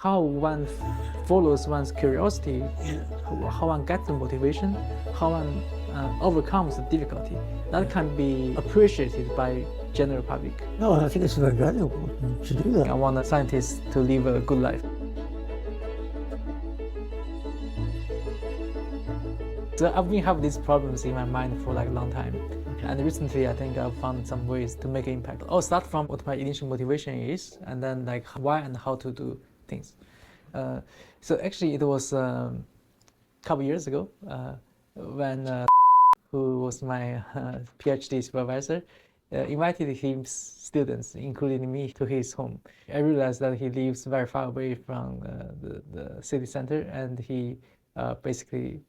how one follows one's curiosity, how one gets the motivation, how one overcomes the difficulty. That can be appreciated by general public. No, I think it's very valuable to do that. I want a scientist to live a good life. So I've been having these problems in my mind for like a long time. And recently, I think I've found some ways to make an impact. I'll start from what my initial motivation is, and then like why and how to do things. So actually, it was a couple years ago when who was my PhD supervisor, invited his students, including me, to his home. I realized that he lives very far away from the city center, and he basically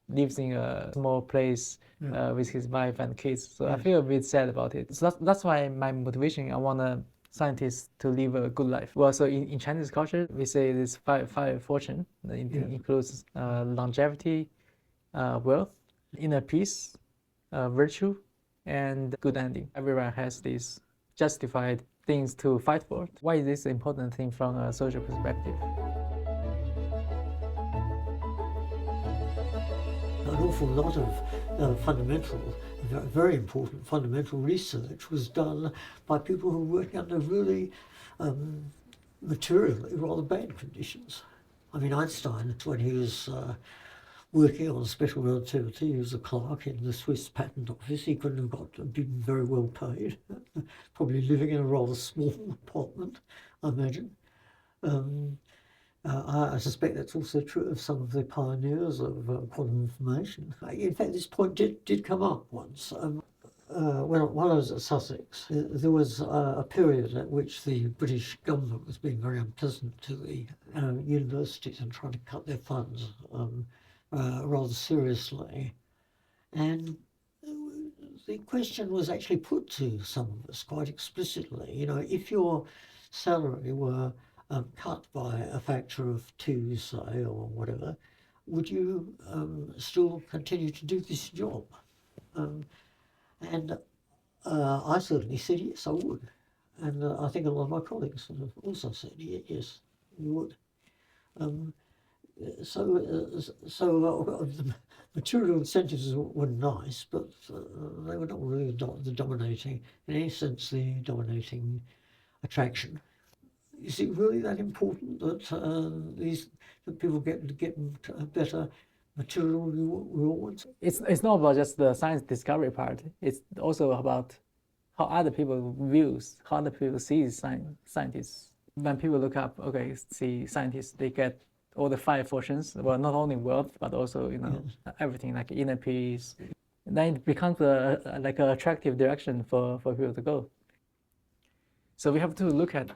lives in a small place with his wife and kids. So I feel a bit sad about it. So that's why my motivation, I want a scientist to live a good life. Well, so in Chinese culture, we say this five fortune. It includes longevity, wealth, inner peace, virtue, and good ending. Everyone has these justified things to fight for. Why is this an important thing from a social perspective? An awful lot of fundamental, very important fundamental research was done by people who were working under really materially rather bad conditions. I mean, Einstein, when he was working on special relativity, he was a clerk in the Swiss patent office. He couldn't have been very well paid, probably living in a rather small apartment, I imagine. I suspect that's also true of some of the pioneers of quantum information. In fact, this point did come up once. While I was at Sussex, there was a period at which the British government was being very unpleasant to the universities and trying to cut their funds rather seriously. And the question was actually put to some of us quite explicitly. You know, if your salary were cut by a factor of 2, say, or whatever, would you still continue to do this job? And I certainly said yes, I would. And I think a lot of my colleagues also said yes, you would. So the material incentives were nice, but they were not really the dominating, in any sense, the dominating attraction. Is it really that important that that people get better material rewards? It's not about just the science discovery part. It's also about how other people views, how other people see scientists. When people look up, see scientists, they get all the 5 fortunes. Well, not only wealth, but also everything like inner peace. Then it becomes like an attractive direction for people to go. So we have to look at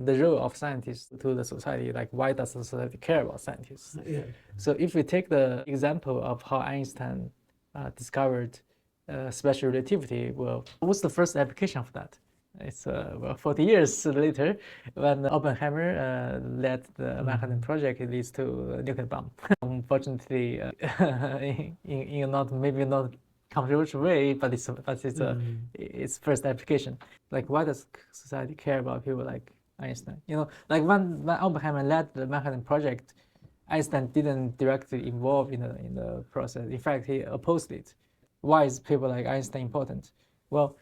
the role of scientists to the society, like why does the society care about scientists? So if we take the example of how Einstein discovered special relativity, well, what's the first application of that? It's 40 years later, when Oppenheimer led the Manhattan Project, it leads to a nuclear bomb. Unfortunately, in maybe not controversial way, but it's first application. Like, why does society care about people like Einstein? Like when Oppenheimer led the Manhattan Project, Einstein didn't directly involve in the process. In fact, he opposed it. Why is people like Einstein important? Well,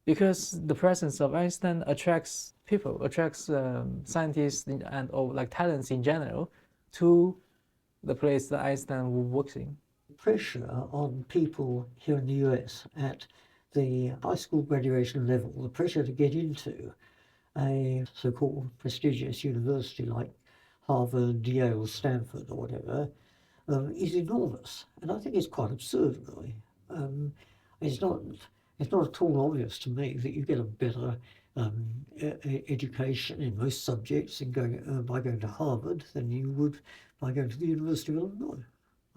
because the presence of Einstein attracts people, attracts scientists or like talents in general to the place that Einstein works in. Pressure on people here in the US at the high school graduation level, the pressure to get into a so-called prestigious university like Harvard, Yale, Stanford or whatever, is enormous. And I think it's quite absurd, really. It's not at all obvious to me that you get a better education in most subjects by going to Harvard than you would by going to the University of Illinois.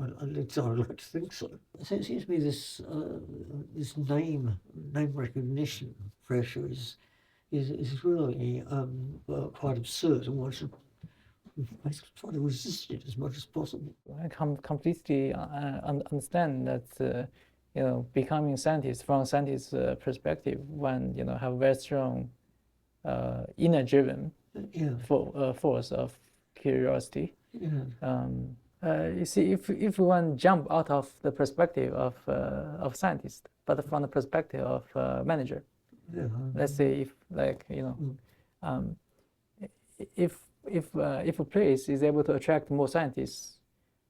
I'd like to think so. So it seems to me this name recognition pressure is really quite absurd, and one should basically try to resist it as much as possible. I completely understand that becoming scientist from a scientist's perspective, one have very strong inner driven Yeah. Force of curiosity. Yeah. You see, if we want to jump out of the perspective of scientist, but from the perspective of manager, Yeah. let's say if like um, if a place is able to attract more scientists,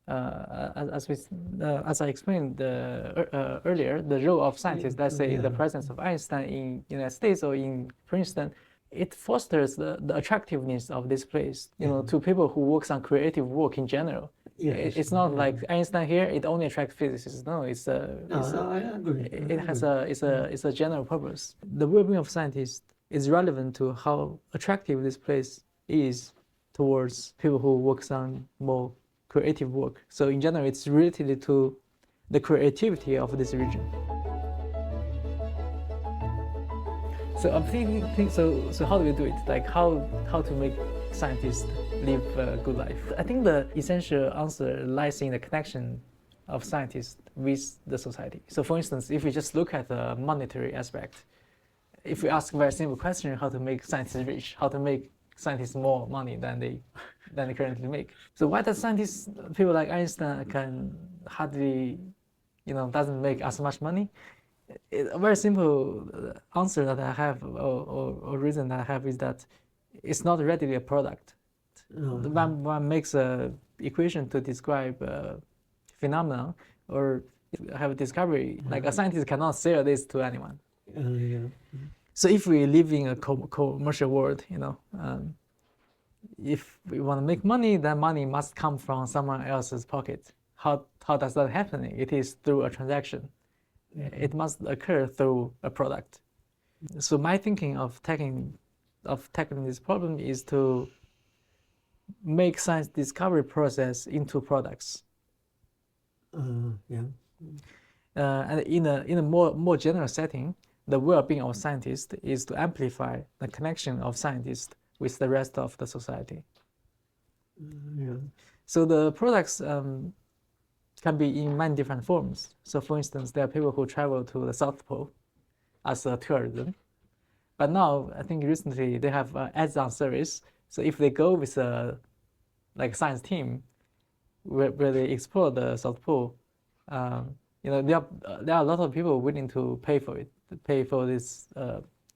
as I explained earlier, the role of scientists, let's say the presence of Einstein in United States or in Princeton, it fosters the attractiveness of this place, to people who works on creative work in general. Yes. It's not like Einstein here, it only attracts physicists. No, I agree. it's a general purpose. The well-being of scientists is relevant to how attractive this place is towards people who works on more creative work. So in general, it's related to the creativity of this region. So I'm thinking so how do we do it? Like how to make scientists live a good life? I think the essential answer lies in the connection of scientists with the society. So for instance, if we just look at the monetary aspect, if we ask a very simple question, how to make scientists rich, how to make scientists more money than they currently make. So why does scientists, people like Einstein, can hardly, doesn't make as much money? A very simple answer that I have, or reason that I have, is that it's not readily a product. One makes a equation to describe a phenomenon or have a discovery. Like a scientist cannot sell this to anyone. So if we live in a commercial world, if we want to make money, then money must come from someone else's pocket. How does that happen? It is through a transaction. It must occur through a product. So my thinking of tackling this problem is to make science discovery process into products. And in a more general setting, the well-being of scientists is to amplify the connection of scientists with the rest of the society. So the products can be in many different forms. So for instance, there are people who travel to the South Pole as a tourism. But now, I think recently they have ads-on service. So if they go with a science team where they explore the South Pole, there are a lot of people willing to pay for this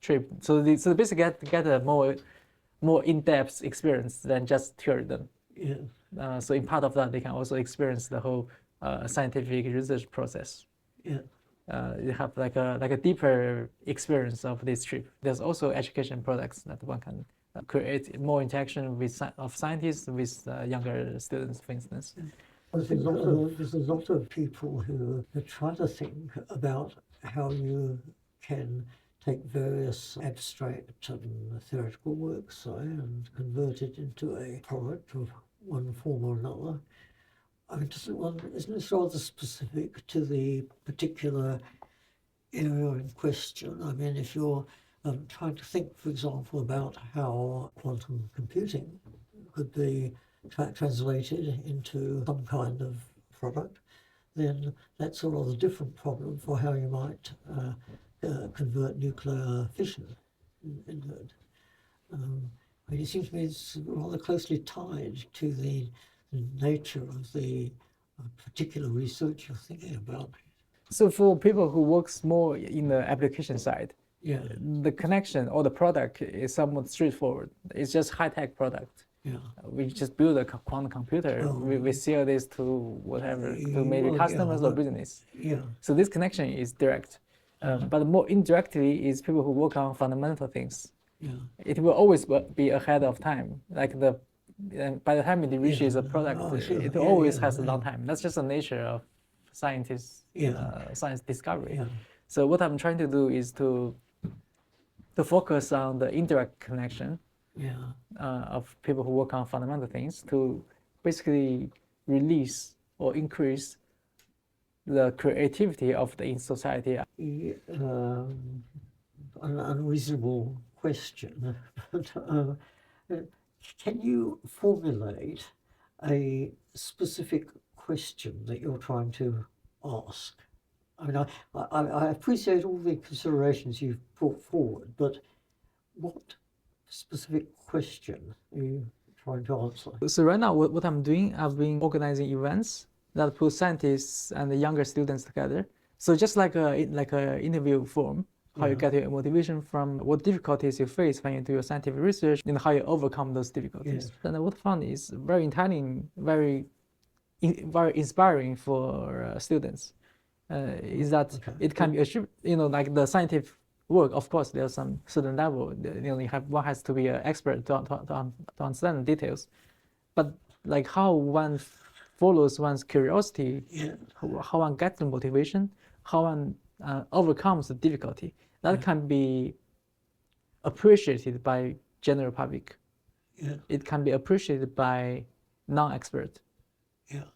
trip. So they basically get a more in-depth experience than just tourism. So in part of that, they can also experience the whole scientific research process. You have like a deeper experience of this trip. There's also education products that one can create more interaction of scientists with younger students, for instance. There's a lot of people who try to think about how you can take various abstract and theoretical works, and convert it into a product of one form or another. I mean, isn't this rather specific to the particular area in question? I mean, if you're trying to think, for example, about how quantum computing could be translated into some kind of product, then that's a rather different problem for how you might convert nuclear fission into it. I mean, it seems to me it's rather closely tied to the nature of the particular research you're thinking about. So for people who works more in the application side, the connection or the product is somewhat straightforward. It's just high-tech product. We just build a quantum computer. We sell this to whatever, to maybe customers or business. So this connection is direct. But more indirectly is people who work on fundamental things. It will always be ahead of time. Like by the time it reaches a product, it always has a long time. That's just the nature of science discovery. So what I'm trying to do is to focus on the indirect connection of people who work on fundamental things, to basically release or increase the creativity of the society. An unreasonable question, but can you formulate a specific question that you're trying to ask? I mean, I appreciate all the considerations you've brought forward, but what specific question are you trying to answer? So right now, what I'm doing, I've been organizing events that put scientists and the younger students together. So just like a interview form, how you Yeah. get your motivation from, what difficulties you face when you do your scientific research, and how you overcome those difficulties. Yes. And what I found is very enlightening, very inspiring for students. Is that Okay. it can be achieved, like the scientific work, of course, there's some certain level, one has to be an expert to understand the details. But like how one follows one's curiosity, Yeah. how one gets the motivation, how one overcomes the difficulty, that can be appreciated by general public. Yeah. It can be appreciated by non-expert. Yeah.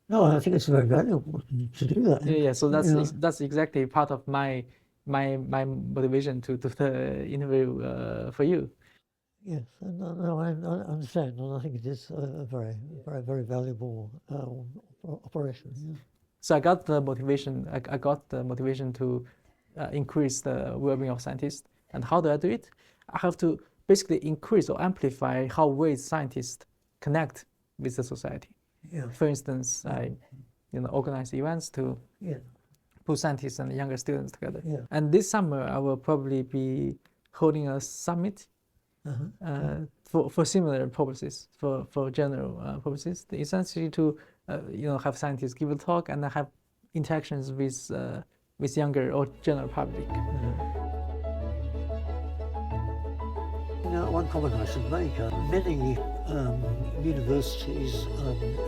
No, I think it's very valuable to do that. Yeah. So that's exactly part of my motivation to do the interview for you. Yes, no, I understand, and I think it is a very, very, very valuable operation. Yeah. So I got the motivation. I got the motivation to increase the well-being of scientists. And how do I do it? I have to basically increase or amplify how ways scientists connect with the society. Yeah. For instance, I organize events to put scientists and younger students together. Yeah. And this summer, I will probably be holding a summit for similar purposes, for general purposes, essentially to have scientists give a talk and have interactions with younger or general public. Now, one comment I should make, many universities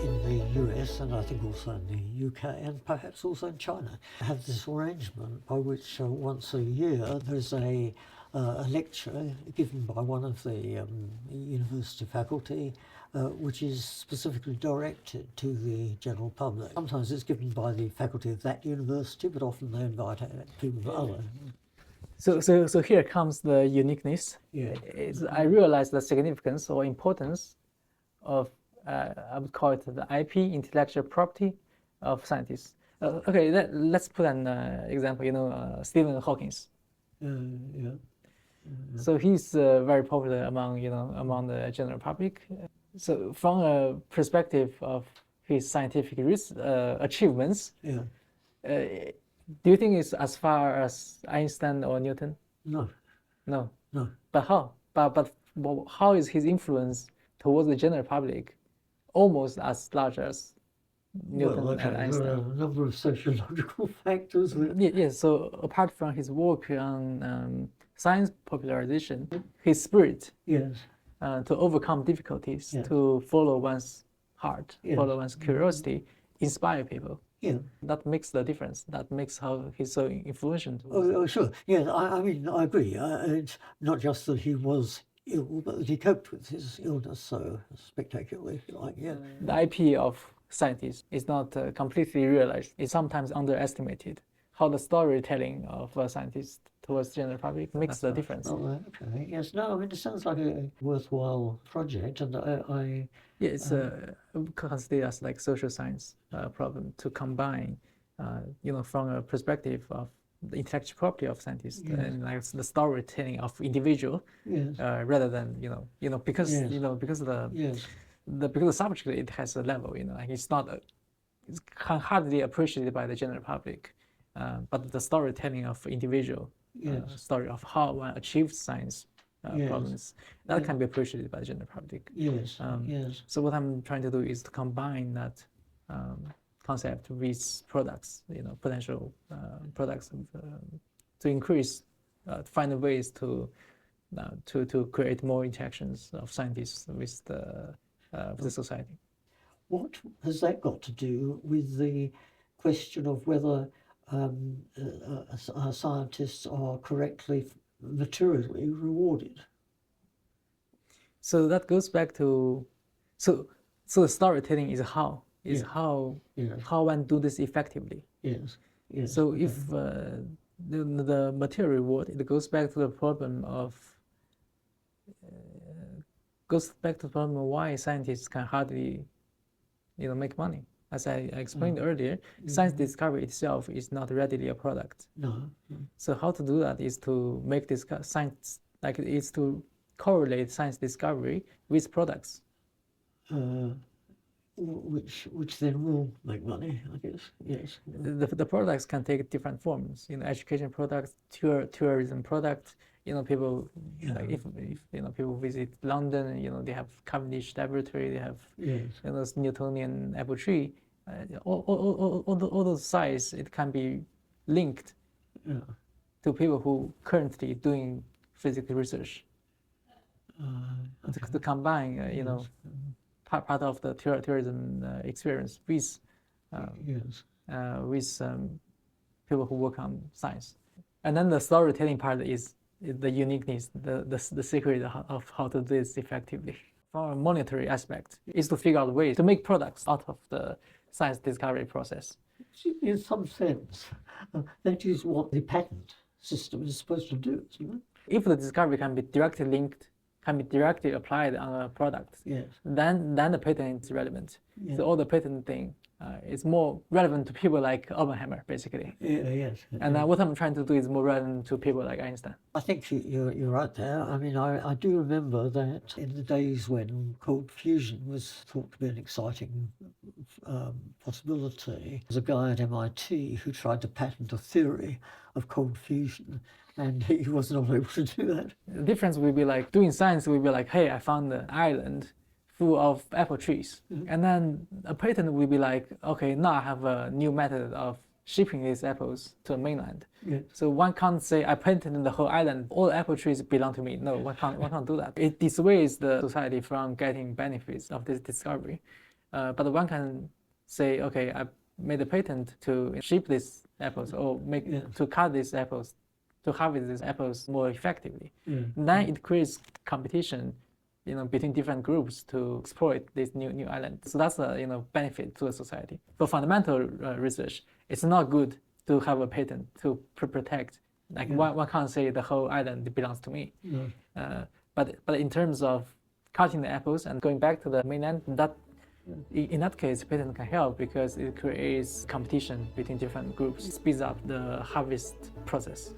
in the US and I think also in the UK and perhaps also in China have this arrangement by which once a year there's a lecture given by one of the university faculty which is specifically directed to the general public. Sometimes it's given by the faculty of that university, but often they invite people of other. So here comes the uniqueness. Yeah. I realized the significance or importance of, I would call it the IP, intellectual property of scientists. Okay, let's put an example, Stephen Hawking. Yeah. So he's very popular among the general public. So from a perspective of his scientific achievements, do you think it's as far as Einstein or Newton? No. But how? But how is his influence towards the general public almost as large as Newton and Einstein? There are a number of sociological factors. Yes. So apart from his work on science popularization, his spirit to overcome difficulties, to follow one's heart, follow one's curiosity, inspire people. Yeah. That makes the difference. That makes how he's so influential. Oh, sure. Yeah, I mean, I agree. It's not just that he was ill, but that he coped with his illness so spectacularly, if you like. Yeah. The IP of scientists is not completely realized. It's sometimes underestimated. How the storytelling of a scientist towards the general public makes the difference. Oh, okay. Yes. No, I mean, it sounds like a worthwhile project, and I it's considered as like social science problem to combine, from a perspective of the intellectual property of scientists and like the storytelling of individual, rather than because because the subject it has a level, like it's hardly appreciated by the general public, but the storytelling of individual story of how one achieved science problems that can be appreciated by the general public. So what I'm trying to do is to combine that concept with products, potential products, to increase, find ways to create more interactions of scientists with the society. What has that got to do with the question of whether scientists are correctly materially rewarded? So that goes back to so the storytelling is how one do this effectively. Yes. So if the material reward, it goes back to the problem of why scientists can hardly make money. As I explained earlier, science discovery itself is not readily a product. No. So how to do that is to make this science, like it's to correlate science discovery with products. Which then will make money, I guess. Yes. The products can take different forms. Education products, tourism products. People like if people visit London, they have Cavendish Laboratory, they have those Newtonian apple tree. All those sites, it can be linked to people who currently doing physical research. To combine, part of the tourism experience with people who work on science. And then the storytelling part is the uniqueness, the secret of how to do this effectively. From a monetary aspect, is to figure out ways to make products out of the science discovery process. In some sense, that is what the patent system is supposed to do, isn't it? If the discovery can be directly linked, can be directly applied on a product, then the patent is relevant. So all the patent thing is more relevant to people like Oppenheimer, basically. And what I'm trying to do is more relevant to people like Einstein. I think you're right there. I mean, I do remember that in the days when cold fusion was thought to be an exciting possibility, there's a guy at MIT who tried to patent a theory of cold fusion, and he was not able to do that. The difference will be like doing science will be like, hey, I found an island full of apple trees. And then a patent will be like, okay, now I have a new method of shipping these apples to the mainland. So one can't say I patented the whole island, all apple trees belong to me. No, one can't do that. It dissuades the society from getting benefits of this discovery. But one can say, okay, I made a patent to ship these apples or to cut these apples, to harvest these apples more effectively. Then it creates competition, between different groups to exploit this new island. So that's a benefit to the society. For fundamental research, it's not good to have a patent to protect. Like one can't say the whole island belongs to me. But in terms of cutting the apples and going back to the mainland, in that case, patent can help because it creates competition between different groups, speeds up the harvest process.